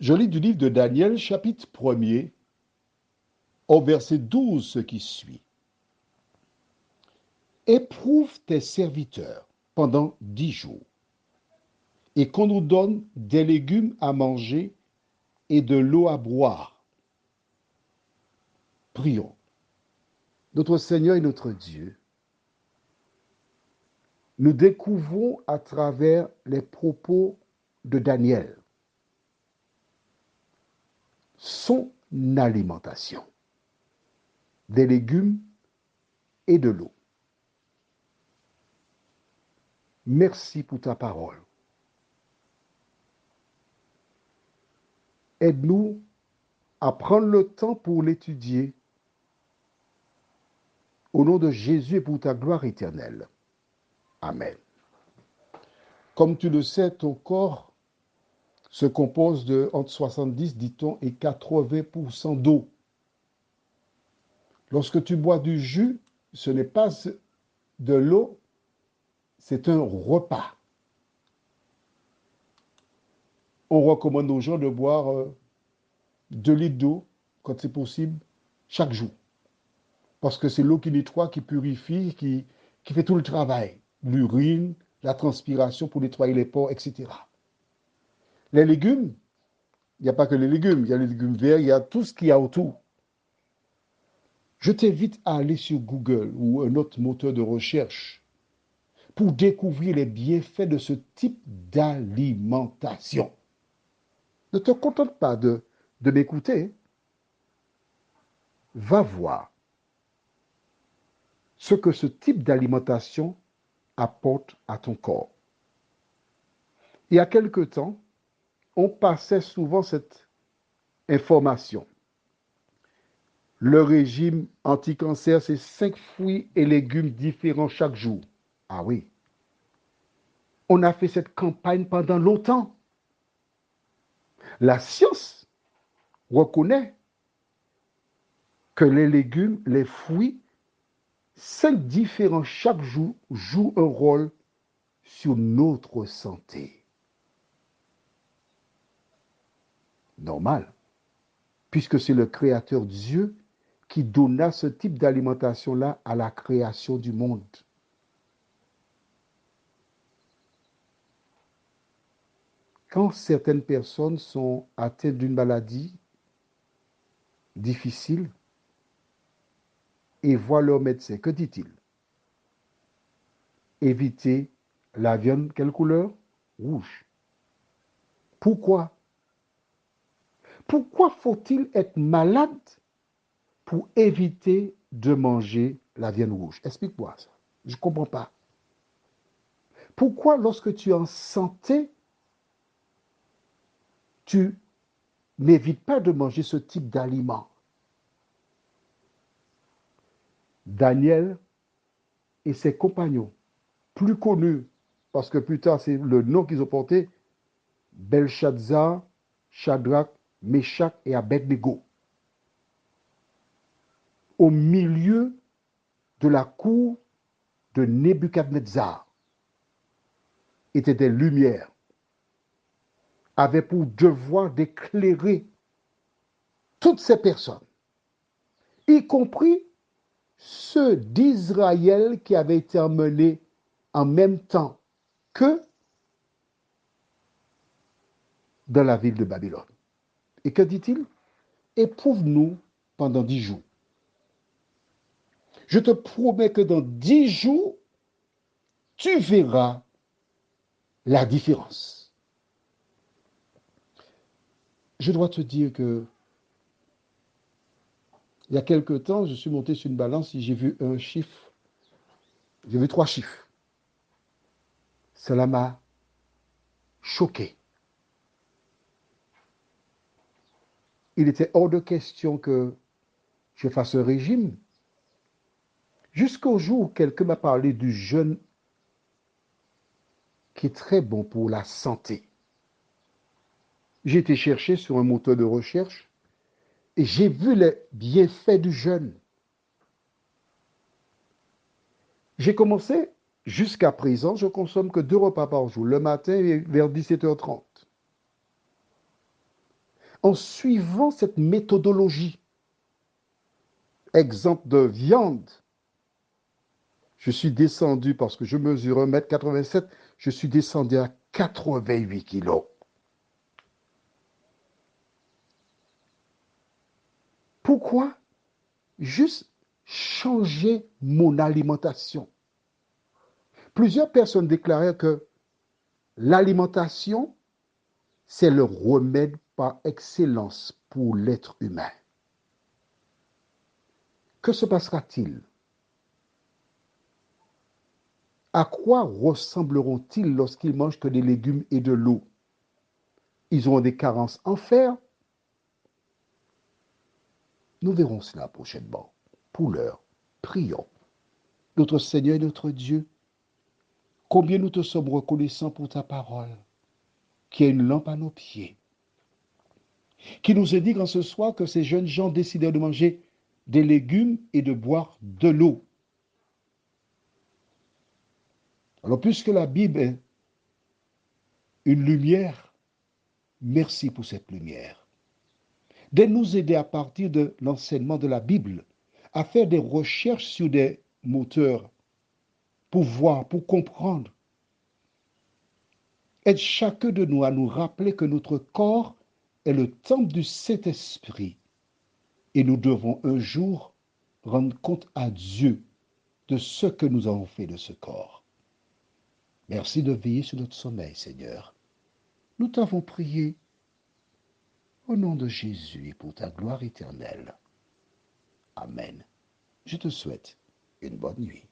Je lis du livre de Daniel, chapitre 1er, au verset 12, ce qui suit. Éprouve tes serviteurs pendant 10 jours, et qu'on nous donne des légumes à manger et de l'eau à boire. Prions. Notre Seigneur et notre Dieu, nous découvrons à travers les propos de Daniel son alimentation, des légumes et de l'eau. Merci pour ta parole. Aide-nous à prendre le temps pour l'étudier au nom de Jésus et pour ta gloire éternelle. Amen. Comme tu le sais, ton corps se compose de entre 70, dit-on, et 80% d'eau. Lorsque tu bois du jus, ce n'est pas de l'eau, c'est un repas. On recommande aux gens de boire 2 litres d'eau, quand c'est possible, chaque jour. Parce que c'est l'eau qui nettoie, qui purifie, qui fait tout le travail. L'urine, la transpiration pour nettoyer les pores, etc. Les légumes, il n'y a pas que les légumes, il y a les légumes verts, il y a tout ce qu'il y a autour. Je t'invite à aller sur Google ou un autre moteur de recherche pour découvrir les bienfaits de ce type d'alimentation. Ne te contente pas de m'écouter. Va voir ce que ce type d'alimentation apporte à ton corps. Il y a quelque temps, on passait souvent cette information. Le régime anti-cancer, c'est 5 fruits et légumes différents chaque jour. Ah oui. On a fait cette campagne pendant longtemps. La science reconnaît que les légumes, les fruits, 5 différents chaque jour, jouent un rôle sur notre santé. Normal, puisque c'est le Créateur Dieu qui donna ce type d'alimentation-là à la création du monde. Quand certaines personnes sont atteintes d'une maladie difficile et voient leur médecin, que dit-il? Éviter la viande, quelle couleur? Rouge. Pourquoi? Pourquoi faut-il être malade pour éviter de manger la viande rouge? Explique-moi ça. Je ne comprends pas. Pourquoi lorsque tu es en santé, tu n'évites pas de manger ce type d'aliment? Daniel et ses compagnons, plus connus, parce que plus tard c'est le nom qu'ils ont porté, Belshazzar, Shadrach, Meshach et Abednego, au milieu de la cour de Nebuchadnezzar, étaient des lumières, avaient pour devoir d'éclairer toutes ces personnes, y compris ceux d'Israël qui avaient été emmenés en même temps que dans la ville de Babylone. Et que dit-il? Éprouve-nous pendant 10 jours. Je te promets que dans 10 jours, tu verras la différence. Je dois te dire que il y a quelque temps, je suis monté sur une balance et j'ai vu un chiffre, j'ai vu 3 chiffres. Cela m'a choqué. Il était hors de question que je fasse un régime. Jusqu'au jour où quelqu'un m'a parlé du jeûne qui est très bon pour la santé. J'ai été chercher sur un moteur de recherche et j'ai vu les bienfaits du jeûne. J'ai commencé, jusqu'à présent, je consomme que 2 repas par jour, le matin et vers 17h30. en suivant cette méthodologie. Exemple de viande. Je suis descendu, parce que je mesure 1,87 m, je suis descendu à 88 kilos. Pourquoi? Juste changer mon alimentation. Plusieurs personnes déclaraient que l'alimentation, c'est le remède par excellence pour l'être humain. Que se passera-t-il? À quoi ressembleront-ils lorsqu'ils mangent que des légumes et de l'eau? Ils auront des carences en fer? Nous verrons cela prochainement. Pour l'heure, prions. Notre Seigneur et notre Dieu, combien nous te sommes reconnaissants pour ta parole, qui est une lampe à nos pieds, qui nous indique en ce soir que ces jeunes gens décidèrent de manger des légumes et de boire de l'eau. Alors, puisque la Bible est une lumière, merci pour cette lumière. De nous aider à partir de l'enseignement de la Bible, à faire des recherches sur des moteurs, pour voir, pour comprendre. Aide chacun de nous à nous rappeler que notre corps est le temple du Saint-Esprit et nous devons un jour rendre compte à Dieu de ce que nous avons fait de ce corps. Merci de veiller sur notre sommeil, Seigneur. Nous t'avons prié au nom de Jésus et pour ta gloire éternelle. Amen. Je te souhaite une bonne nuit.